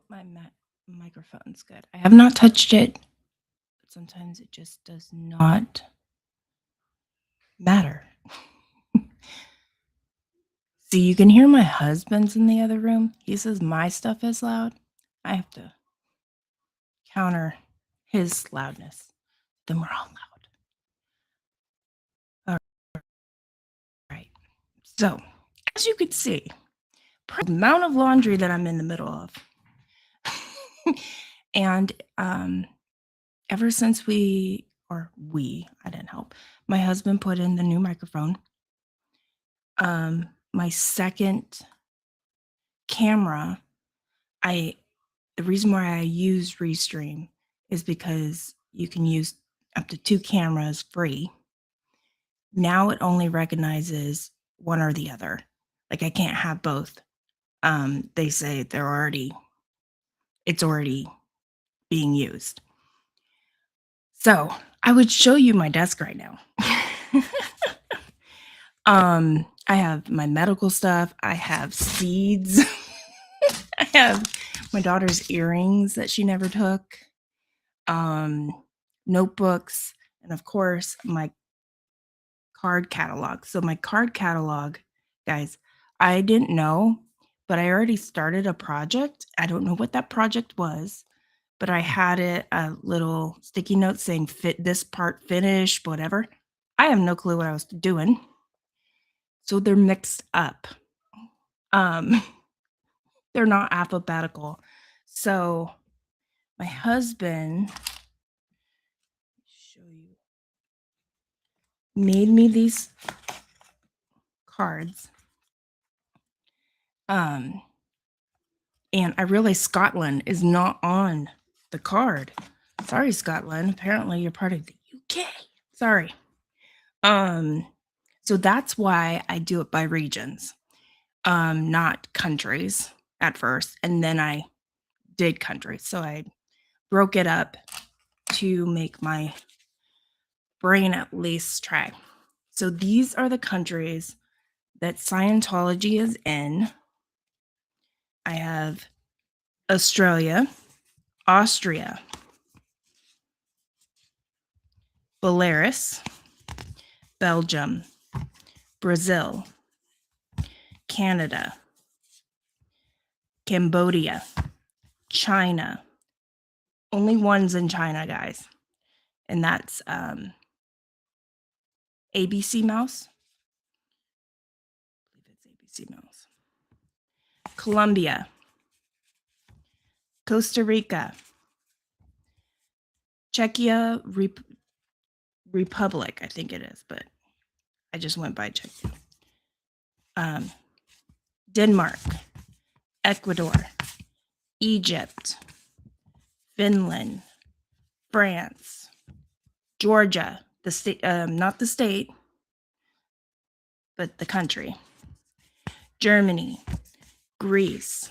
My microphone's good. I have not touched it, but sometimes it just does not matter. See, you can hear my husband's in the other room. He says my stuff is loud. I have to counter his loudness. Then we're all loud. All right. So, as you can see, the amount of laundry that I'm in the middle of. And ever since I didn't help, my husband put in the new microphone. My second camera, the reason why I use Restream is because you can use up to 2 cameras free. Now it only recognizes one or the other. Like I can't have both. They say it's already being used. So I would show you my desk right now. I have my medical stuff. I have seeds. I have my daughter's earrings that she never took, notebooks, and of course my card catalog. So my card catalog, guys, I didn't know, but I already started a project. I don't know what that project was, but I had a little sticky note saying fit this part finished, whatever. I have no clue what I was doing. So they're mixed up. They're not alphabetical. So my husband made me these cards. And I realized Scotland is not on the card. Sorry, Scotland. Apparently you're part of the UK. Sorry. So that's why I do it by regions, not countries at first. And then I did countries. So I broke it up to make my brain at least try. So these are the countries that Scientology is in. I have Australia, Austria, Belarus, Belgium, Brazil, Canada, Cambodia, China. Only one's in China, guys. And that's ABC Mouse. I believe it's ABC Mouse. Colombia, Costa Rica, Czechia Republic, I think it is, but I just went by Czechia. Denmark, Ecuador, Egypt, Finland, France, Georgia, the state, not the state, but the country, Germany, Greece,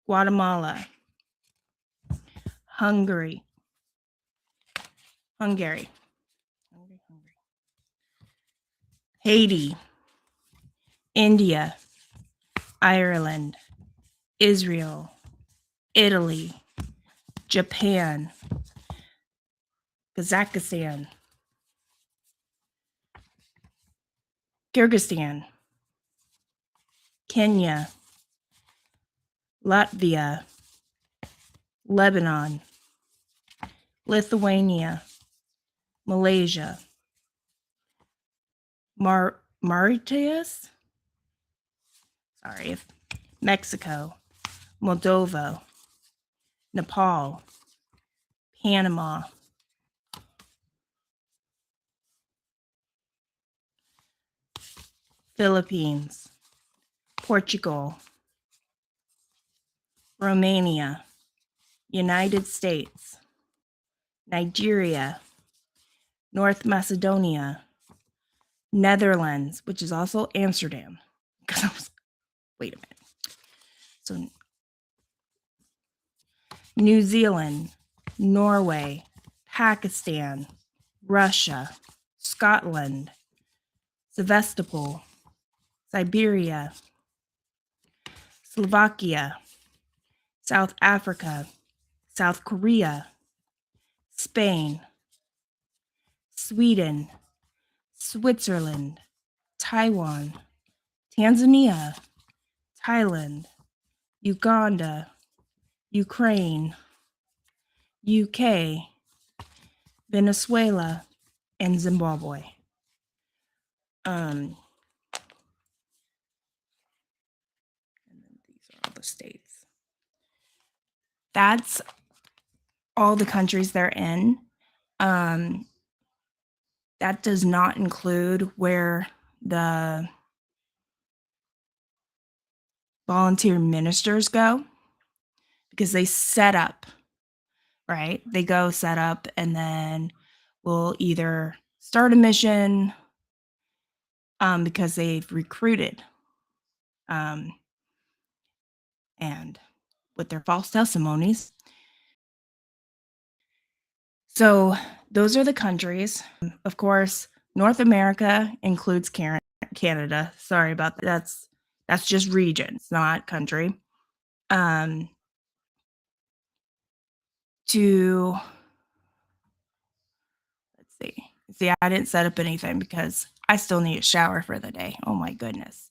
Guatemala, Hungary, Haiti, India, Ireland, Israel, Italy, Japan, Kazakhstan, Kyrgyzstan, Kenya, Latvia, Lebanon, Lithuania, Malaysia, Mauritius, Mexico, Moldova, Nepal, Panama, Philippines, Portugal, Romania, United States, Nigeria, North Macedonia, Netherlands, which is also Amsterdam. Wait a minute. So New Zealand, Norway, Pakistan, Russia, Scotland, Sevastopol, Siberia, Slovakia, South Africa, South Korea, Spain, Sweden, Switzerland, Taiwan, Tanzania, Thailand, Uganda, Ukraine, UK, Venezuela, and Zimbabwe. And then these are all the states. That's all the countries they're in. That does not include where the volunteer ministers go, because they set up, right? They go set up and then will either start a mission because they've recruited and with their false testimonies. So those are the countries. Of course, North America includes Canada. Sorry about that. That's just regions, not country. Let's see, I didn't set up anything because I still need a shower for the day. Oh my goodness.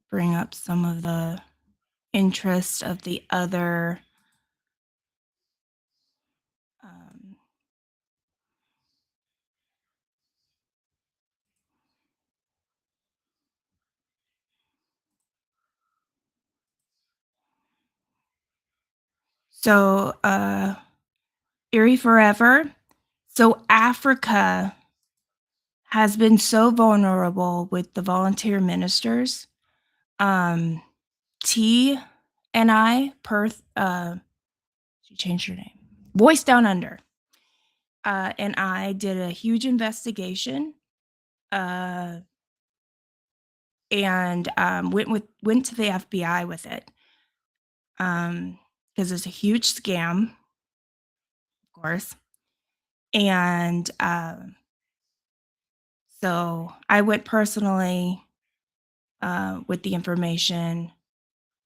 Bring up some of the interest of the other so Erie Forever. So Africa has been so vulnerable with the volunteer ministers. T and I, Perth, she changed her name. Voice Down Under. And I did a huge investigation and went to the FBI with it because it's a huge scam, of course. And so I went personally with the information.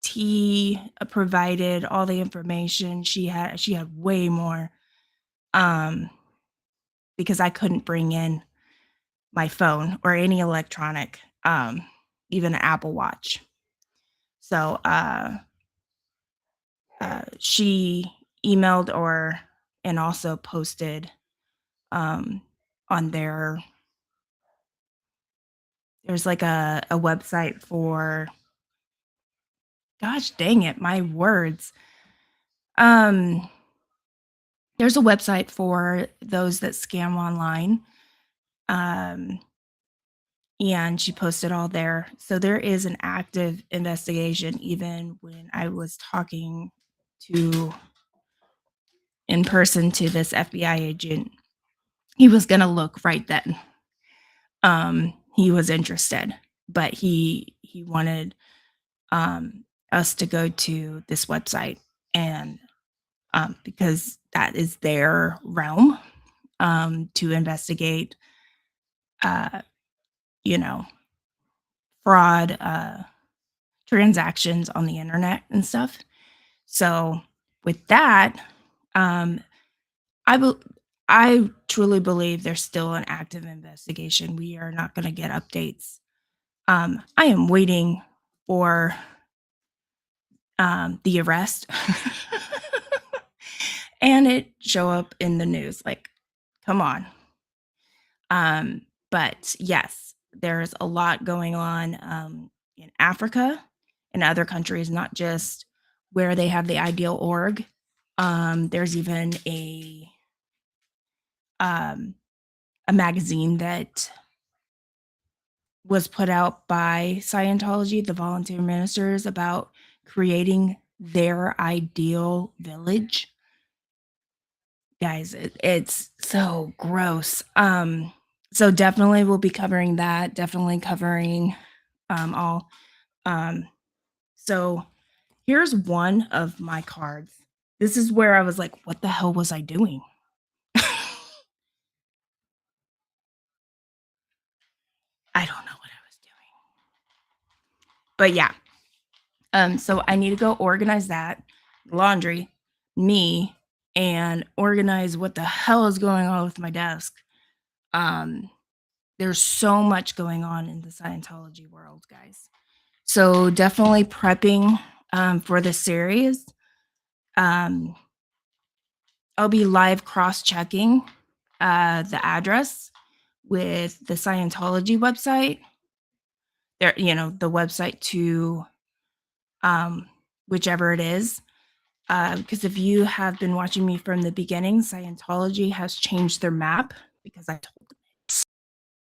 T provided all the information. She had way more because I couldn't bring in my phone or any electronic, even an Apple Watch. So she emailed and also posted on there's like a website for, gosh dang it, my words. There's a website for those that scam online. And she posted all there. So there is an active investigation. Even when I was talking in person to this FBI agent, he was going to look right then. He was interested, but he wanted us to go to this website and because that is their realm to investigate, fraud transactions on the internet and stuff. So with that, I truly believe there's still an active investigation. We are not going to get updates. I am waiting for the arrest and it show up in the news. Like, come on. But yes, there's a lot going on in Africa and other countries, not just where they have the ideal org. There's even a magazine that was put out by Scientology, the volunteer ministers, about creating their ideal village. Guys, it's so gross. So definitely we'll be covering that. Definitely covering all. So here's one of my cards. This is where I was like, what the hell was I doing? I don't know what I was doing. But yeah, So I need to go organize that laundry, me, and organize what the hell is going on with my desk. Um, there's so much going on in the Scientology world, guys. So definitely prepping for the series. Um, I'll be live cross-checking the address with the Scientology website. There, the website to whichever it is. Because if you have been watching me from the beginning, Scientology has changed their map because I told them it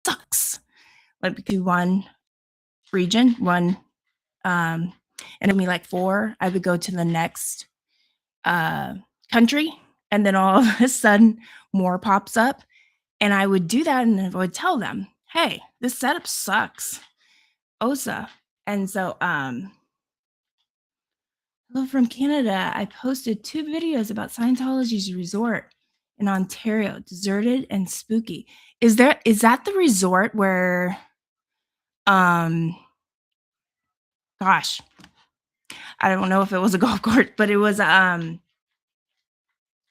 sucks. Like because one region, and it'd be like 4, I would go to the next country, and then all of a sudden more pops up, and I would do that, and I would tell them, "Hey, this setup sucks, OSA." And so, hello from Canada. I posted 2 videos about Scientology's resort in Ontario, deserted and spooky. Is that the resort where, um, gosh, I don't know if it was a golf course, but it was,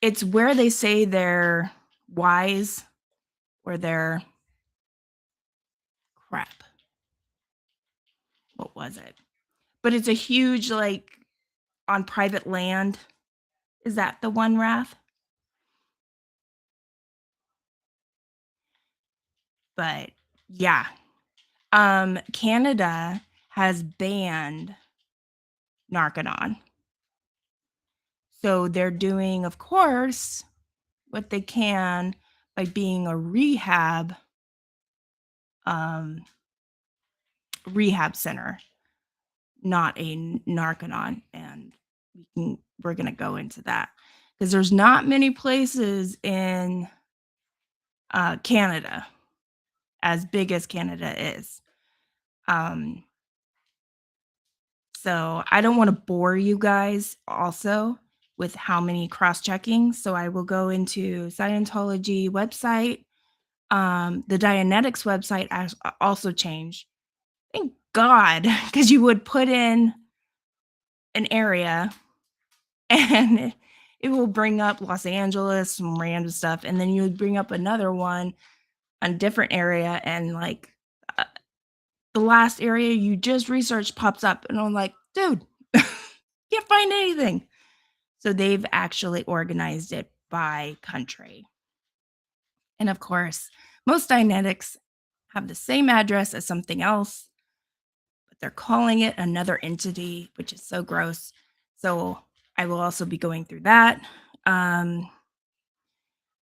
it's where they say they're wise or they're crap. What was it? But it's a huge, like, on private land. Is that the one, Wrath? But yeah, Canada has banned Narconon. So they're doing, of course, what they can by being a um, rehab center, not a Narconon. And we're gonna go into that because there's not many places in Canada as big as Canada is. Um, so I don't want to bore you guys also with how many cross-checking. So I will go into Scientology website. The Dianetics website also changed. Thank God, because you would put in an area and it will bring up Los Angeles, some random stuff, and then you would bring up another one, a different area, and like the last area you just researched pops up, and I'm like, dude, can't find anything. So they've actually organized it by country. And of course, most Dianetics have the same address as something else, but they're calling it another entity, which is so gross. So I will also be going through that and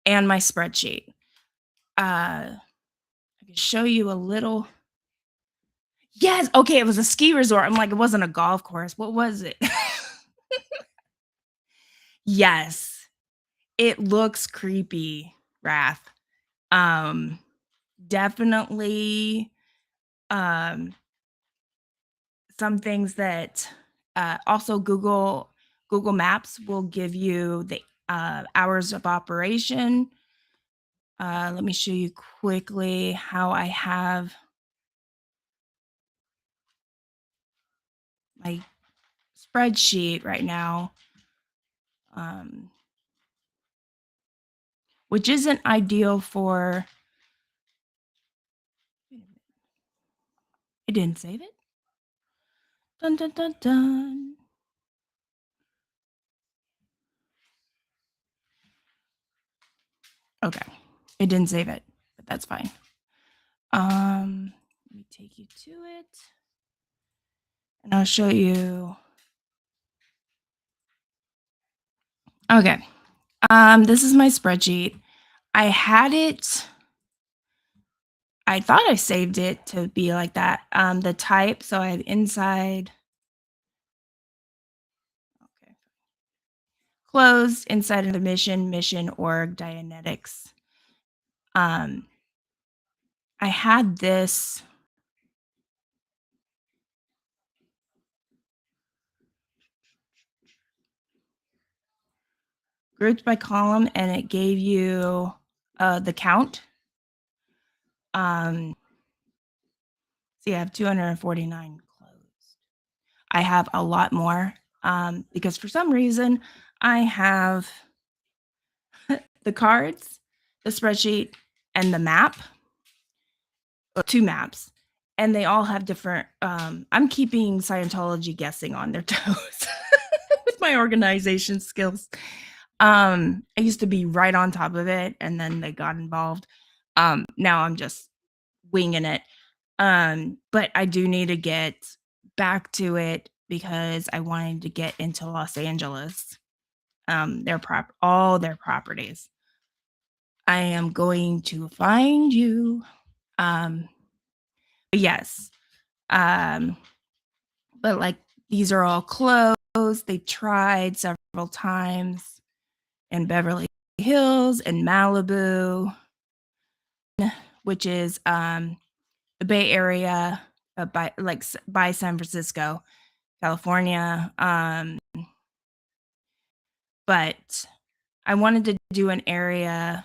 my spreadsheet. I can show you a little. Yes. Okay. It was a ski resort. I'm like, it wasn't a golf course. What was it? Yes. It looks creepy, Wrath. Definitely some things that also Google Maps will give you the hours of operation. Let me show you quickly how I have my spreadsheet right now, which isn't ideal for. I didn't save it. Dun dun dun dun. Okay, it didn't save it, but that's fine. Let me take you to it, and I'll show you. Okay, this is my spreadsheet. I had it. I thought I saved it to be like that. The type, so I have inside. Okay. Closed, inside of the mission, org, Dianetics. I had this grouped by column, and it gave you the count. So you have 249 closed. I have a lot more because for some reason I have the cards, the spreadsheet, and the map, two maps, and they all have different. I'm keeping Scientology guessing on their toes with my organization skills. I used to be right on top of it, and then they got involved. Now I'm just winging it. But I do need to get back to it because I wanted to get into Los Angeles. All their properties. I am going to find you. But yes. Um, but like these are all closed. They tried several times in Beverly Hills and Malibu, which is the Bay Area, by San Francisco, California. But I wanted to do an area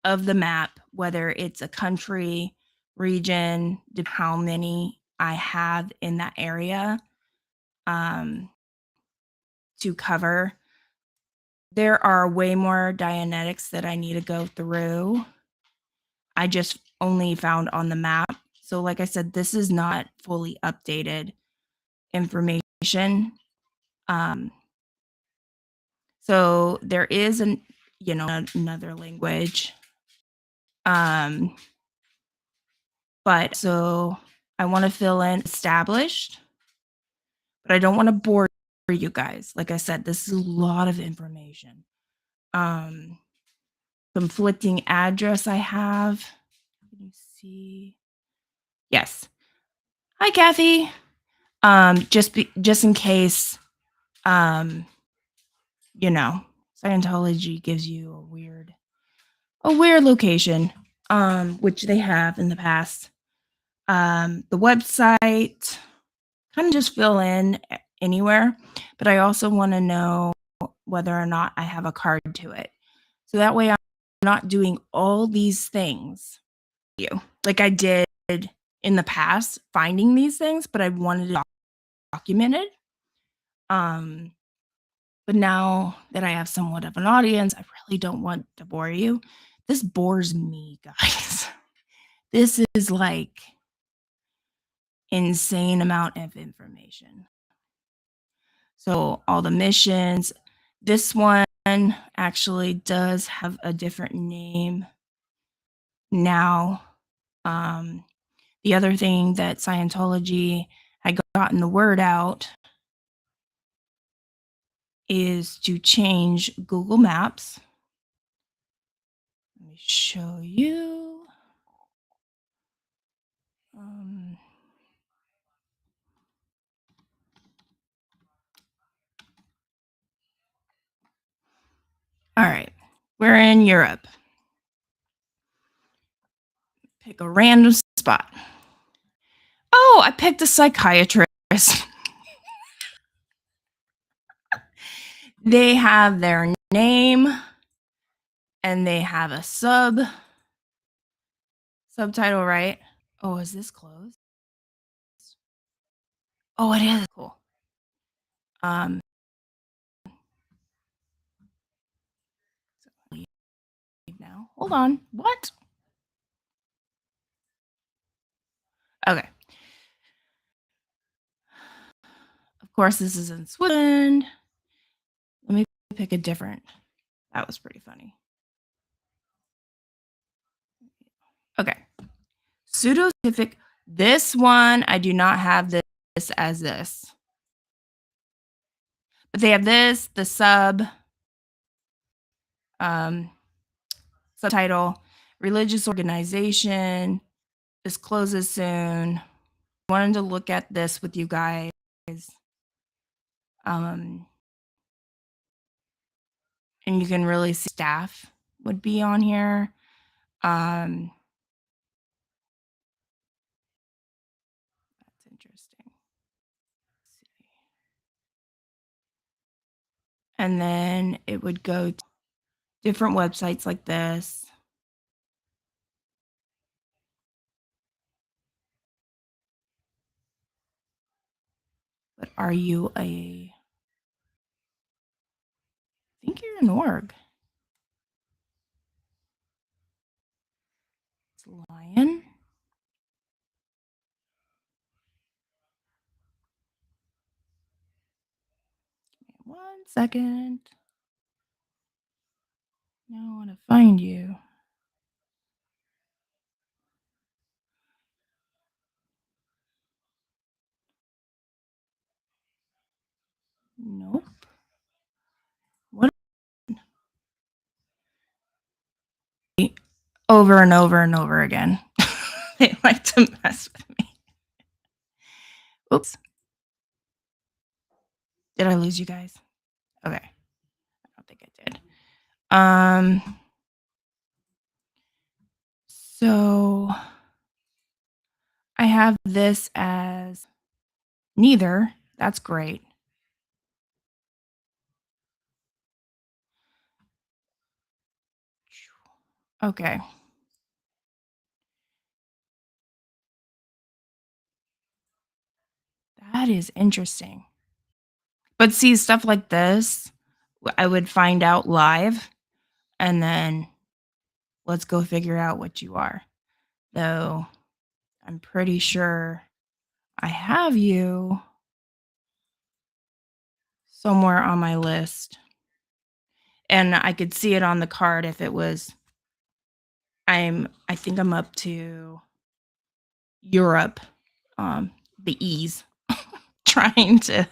of the map, whether it's a country, region, how many I have in that area to cover. There are way more Dianetics that I need to go through. I just only found on the map. So like I said, this is not fully updated information. So there is another language. But so I want to fill in established, but I don't want to bore you guys. Like I said, this is a lot of information. Conflicting address I have. Let me see. Yes. Hi, Kathy. Just in case, Scientology gives you a weird location, which they have in the past. The website, kind of just fill in anywhere, but I also want to know whether or not I have a card to it. So that way I'm not doing all these things like I did in the past, finding these things, but I wanted it documented. But now that I have somewhat of an audience, I really don't want to bore you. This bores me, guys. This is like insane amount of information. So all the missions, this one actually does have a different name now. The other thing that Scientology had gotten the word out is to change Google Maps. Let me show you. All right, we're in Europe. Pick a random spot. Oh, I picked a psychiatrist. They have their name and they have a subtitle, right? Oh, is this closed? Oh, it is. Cool. Now, hold on. What? Okay. Of course, this is in Switzerland. Let me pick a different. That was pretty funny. Okay. Pseudoscientific. This one, I do not have this as this. But they have this, the subtitle, religious organization. This closes soon. I wanted to look at this with you guys. And you can really see staff would be on here. That's interesting. And then it would go to different websites like this. Are you a I think you're an org. It's a lion. 1 second. Now I want to find you. Nope. What? Over and over and over again. They like to mess with me. Oops. Did I lose you guys? Okay. I don't think I did. So I have this as neither. That's great. Okay. That is interesting. But see, stuff like this, I would find out live and then let's go figure out what you are. Though I'm pretty sure I have you somewhere on my list. And I could see it on the card if it was I think I'm up to Europe, the E's, trying to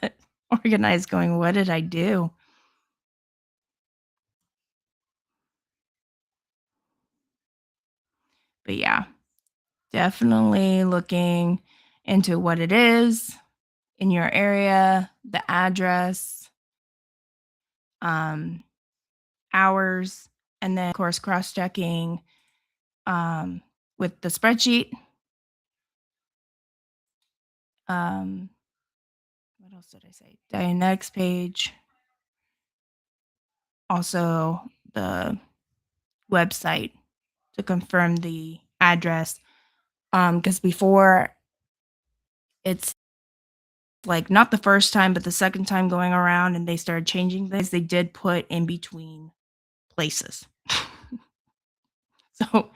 organize going, what did I do? But yeah, definitely looking into what it is in your area, the address, hours, and then of course cross-checking with the spreadsheet. What else did I say? Next page. Also the website to confirm the address. Because before it's like not the first time, but the second time going around and they started changing things, they did put in between places. So,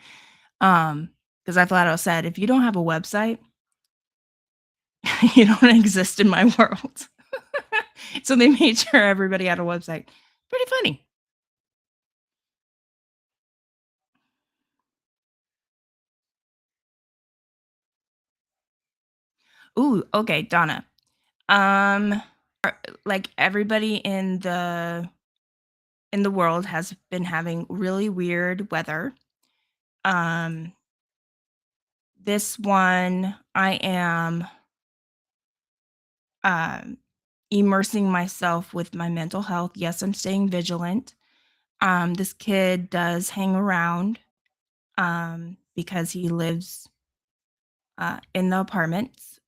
because I flat out said, if you don't have a website, you don't exist in my world. So they made sure everybody had a website. Pretty funny. Ooh, okay, Donna. Um, like everybody in the world has been having really weird weather. Um, this one I am um immersing myself with my mental health. Yes, I'm staying vigilant. This kid does hang around because he lives in the apartments.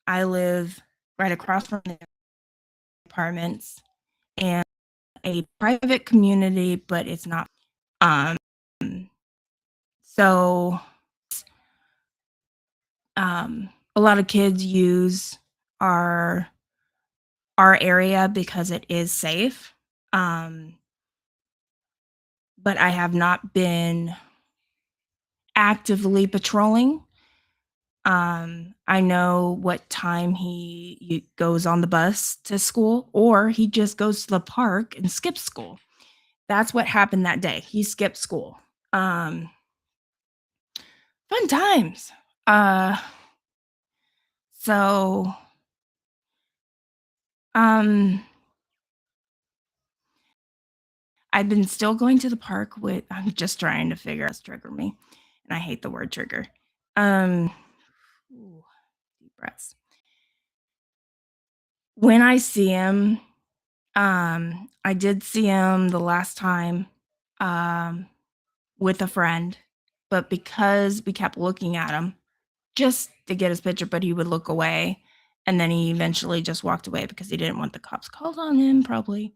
I live right across from the apartments and a private community, but it's not. Um, so a lot of kids use our our area because it is safe. Um, but I have not been actively patrolling. I know what time he goes on the bus to school, or he just goes to the park and skips school. That's what happened that day. He skipped school. Fun times. Uh, so um, I've been still going to the park with. I'm just trying to figure out trigger me, and I hate the word trigger. Ooh, deep breaths. When I see him, I did see him the last time um, with a friend, but because we kept looking at him just to get his picture, but he would look away, and then he eventually just walked away because he didn't want the cops called on him, probably.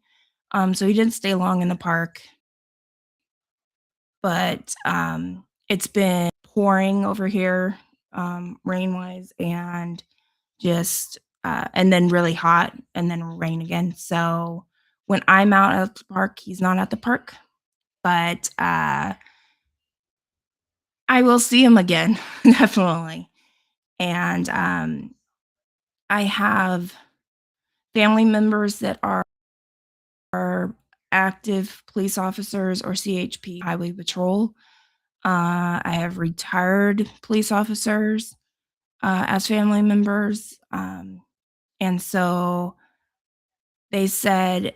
So he didn't stay long in the park, but it's been pouring over here, rain wise, and just and then really hot and then rain again. So when I'm out at the park, he's not at the park, but I will see him again, definitely. And I have family members that are active police officers or CHP highway patrol. I have retired police officers as family members. And so they said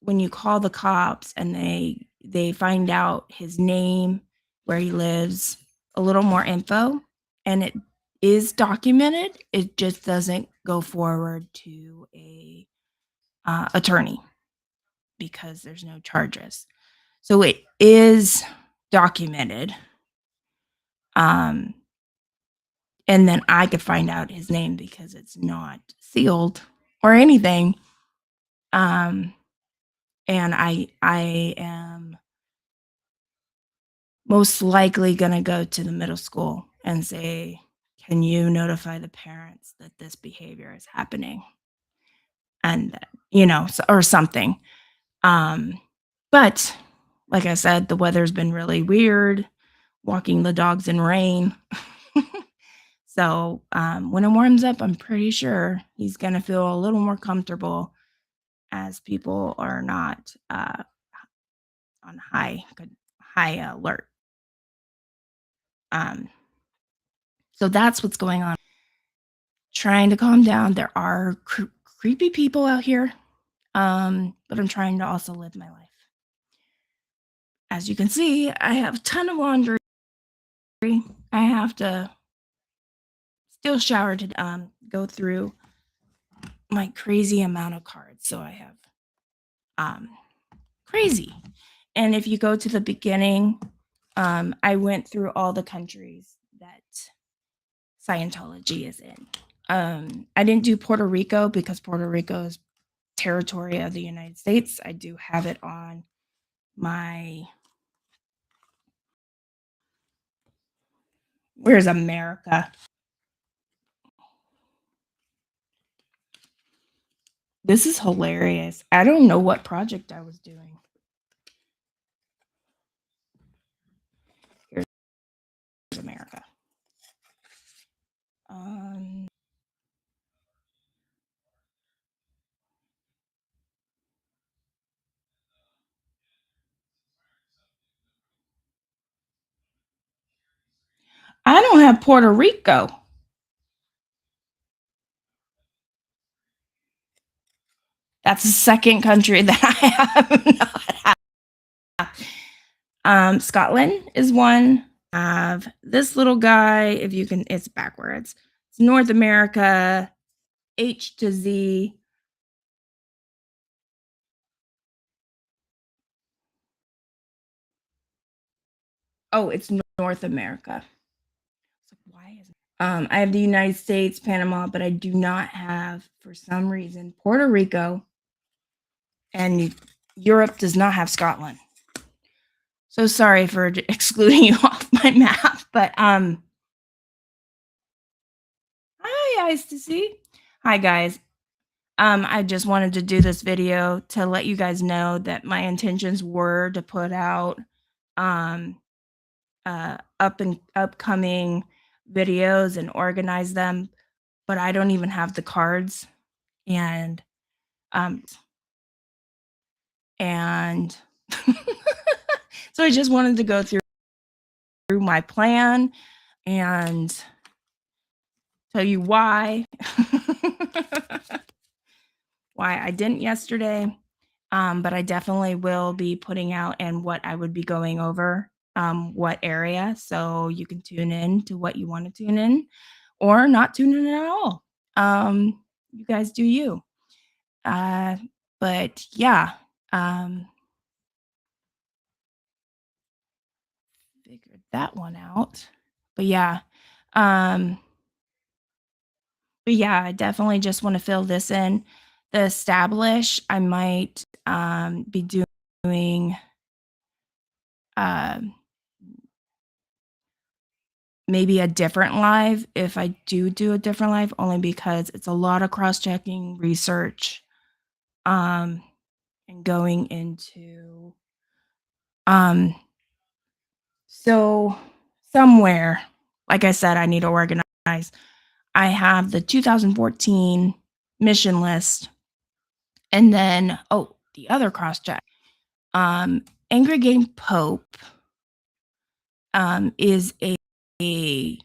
when you call the cops and they find out his name, where he lives, a little more info, and it is documented, it just doesn't go forward to a attorney because there's no charges. So it is documented. And then I could find out his name because it's not sealed or anything. And I am most likely going to go to the middle school and say, can you notify the parents that this behavior is happening? And, or something. But like I said, the weather's been really weird, walking the dogs in rain. So when it warms up, I'm pretty sure he's going to feel a little more comfortable as people are not on high alert. So that's what's going on. Trying to calm down. There are creepy people out here, but I'm trying to also live my life. As you can see, I have a ton of laundry. I have to still shower to go through my crazy amount of cards. So I have crazy. And if you go to the beginning, I went through all the countries that Scientology is in. I didn't do Puerto Rico because Puerto Rico is territory of the United States. I do have it on my where's America? This is hilarious. I don't know what project I was doing. Here's America. I don't have Puerto Rico. That's the second country that I have not had. Scotland is one. I have this little guy, if you can, it's backwards. It's North America, H to Z. Oh, it's North America. Why is it? I have the United States, Panama, but I do not have, for some reason, Puerto Rico, and Europe does not have Scotland. So sorry for excluding you off my map, but hi, Ice to see. Hi, guys. I just wanted to do this video to let you guys know that my intentions were to put out upcoming videos and organize them, but I don't even have the cards, and so I just wanted to go through my plan and tell you why why I didn't yesterday. But I definitely will be putting out and what I would be going over, what area, so you can tune in to what you want to tune in or not tune in at all. You guys do you. But yeah, figured that one out. But yeah, I definitely just want to fill this in. The establish, I might be doing maybe a different live if I do a different live, only because it's a lot of cross-checking research, um, and going into, um so somewhere, like I said, I need to organize. I have the 2014 mission list, and then, oh, the other cross-check, Angry Game Pope, is a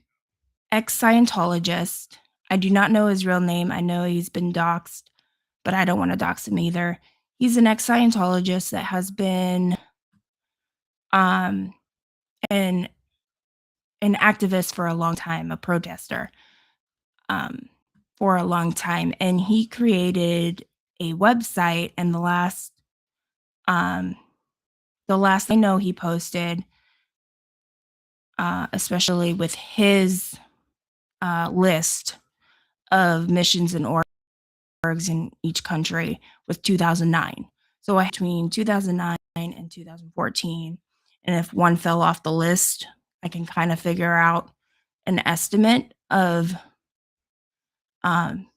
ex-Scientologist. I do not know his real name. I know he's been doxxed, but I don't wanna dox him either. He's an ex-Scientologist that has been, um, an an activist for a long time, a protester, um, for a long time, and he created a website, and um, the last I know he posted, especially with his, list of missions and orgs in each country, was 2009. So I between 2009 and 2014, and if one fell off the list, I can kinda figure out an estimate of, um,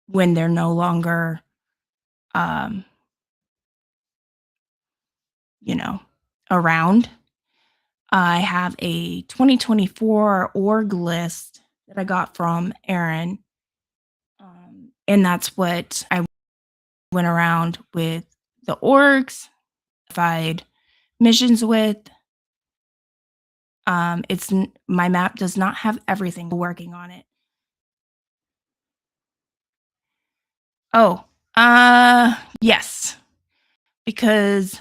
when they're no longer, um, you know, around. I have a 2024 org list that I got from Aaron, and that's what I went around with the orgs, identified missions with. My map does not have everything working on it. Oh, yes, because,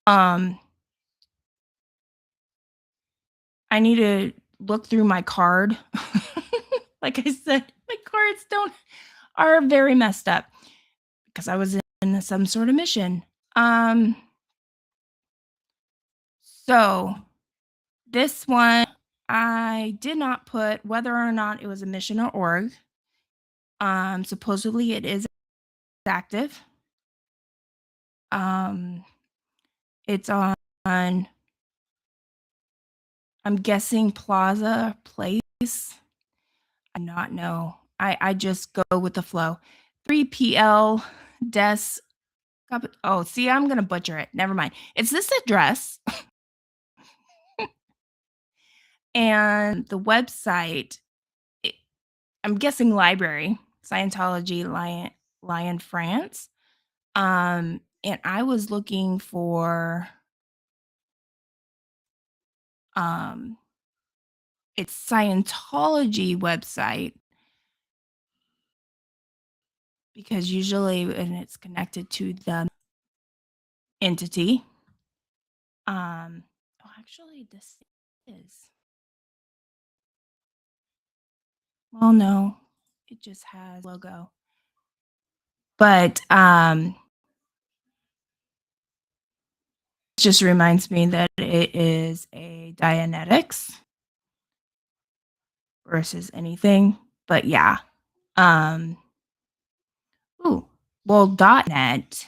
um, I need to look through my card. Like I said, my cards don't are very messed up because I was in some sort of mission. Um, so this one, I did not put whether or not it was a mission or org. Supposedly it is active. Um, it's on, I'm guessing Plaza Place. I do not know. I just go with the flow. 3PL Des. Oh, see, I'm gonna butcher it. Never mind. It's this address and the website. i- I'm guessing library, Scientology Lion France. And I was looking for um its Scientology website because usually when it's connected to the entity, oh, actually, this is, well, no, it just has logo, but it just reminds me that it is a Dianetics versus anything. But yeah, um, ooh, well, .net.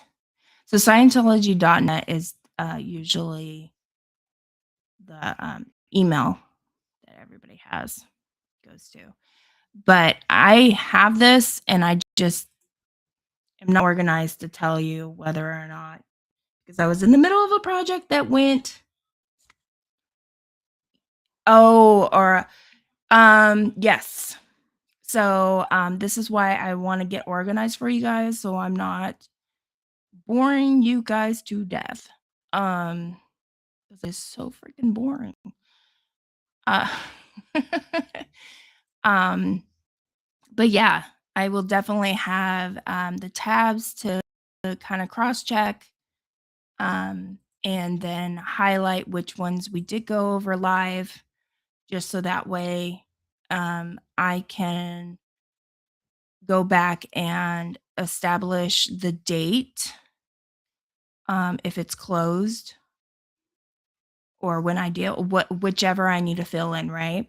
So Scientology.net is usually the email that everybody has goes to. But I have this and I just am not organized to tell you whether or not, because I was in the middle of a project that went, oh, or yes. So this is why I want to get organized for you guys so I'm not boring you guys to death. Um because it's so freaking boring. Uh um but yeah, I will definitely have the tabs to kind of cross check, and then highlight which ones we did go over live, just so that way I can go back and establish the date, if it's closed, or when I deal whichever I need to fill in, right?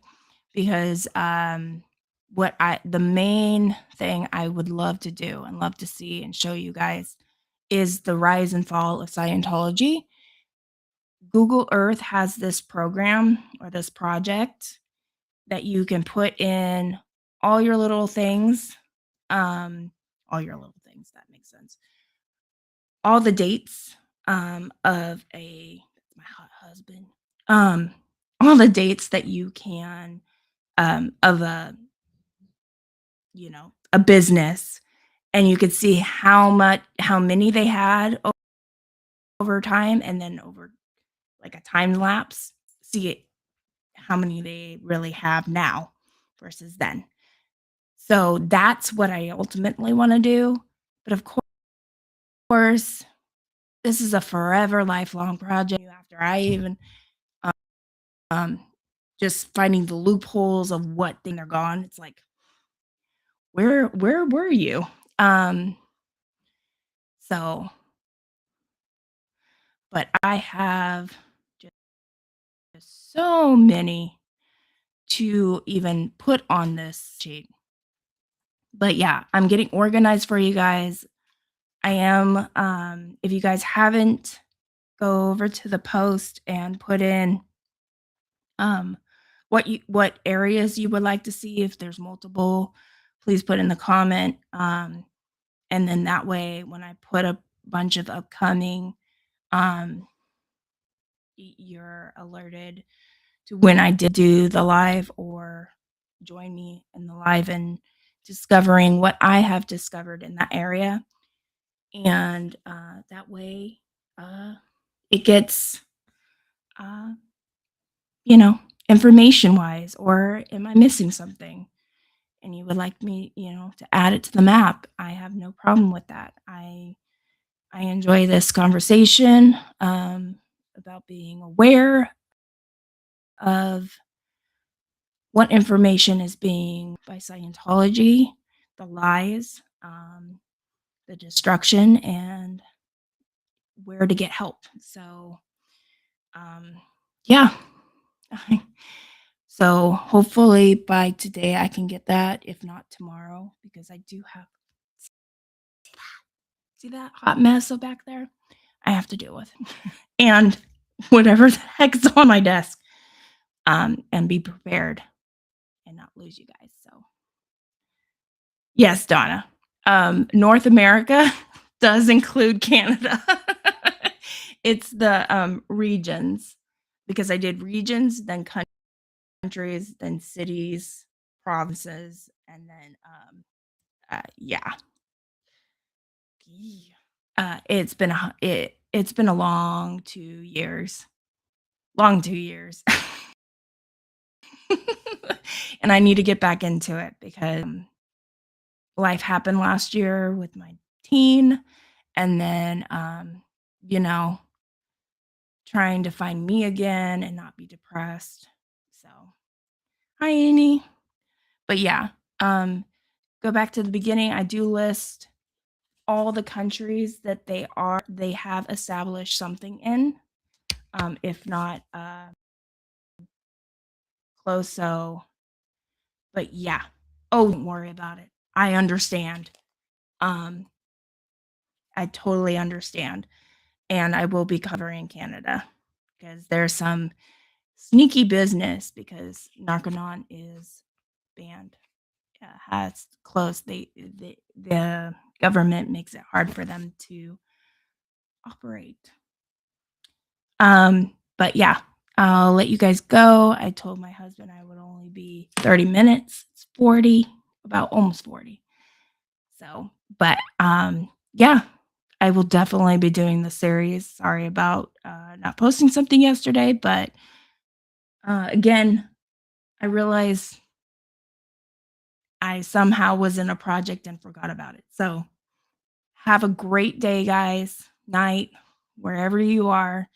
Because what I the main thing I would love to do and love to see and show you guys is the rise and fall of Scientology Google Earth has this program or this project that you can put in all your little things, all your little things, that makes sense. All the dates, of a that's my hot husband. Um, all the dates that you can, of a business, and you could see how many they had over time, and then over, like, a time lapse, see it how many they really have now versus then. So, that's what I ultimately wanna do, but of course, this is a forever lifelong project after I even, um, just finding the loopholes of what thing they're gone, it's like, "Where were you?" Um, so but I have just so many to even put on this sheet. But yeah, I'm getting organized for you guys. I am, if you guys haven't, go over to the post and put in, um, what areas you would like to see. If there's multiple, please put in the comment, and then that way, when I put a bunch of upcoming, um, you're alerted to when I did do the live or join me in the live and discovering what I have discovered in that area. And that way, it gets, uh, information wise, or am I missing something? And you would like me, to add it to the map. I have no problem with that. I enjoy this conversation, about being aware of what information is being by Scientology, the lies, the destruction, and where to get help. So, um, yeah. So hopefully by today I can get that, if not tomorrow, because I do have see that hot mess up back there? I have to deal with. And whatever the heck's on my desk, and be prepared and not lose you guys. So yes, Donna. North America does include Canada. It's the, regions, because I did regions, then countries, then cities, provinces, and then, yeah. Yee. It's been a long 2 years. Long 2 years. And I need to get back into it because, life happened last year with my teen, and then, you know, trying to find me again and not be depressed. So, hi, Amy. But yeah, um, go back to the beginning. I do list all the countries that they have established something in, if not, close. So, but yeah. Oh, don't worry about it. I understand. Um, I totally understand. And I will be covering Canada because there's some sneaky business because Narconon is banned, has closed. The government makes it hard for them to operate. But yeah, I'll let you guys go. I told my husband I would only be 30 minutes. It's 40, about almost 40. So, but yeah, I will definitely be doing the series. Sorry about not posting something yesterday, but again, I realized I somehow was in a project and forgot about it. So, have a great day, guys, night, wherever you are.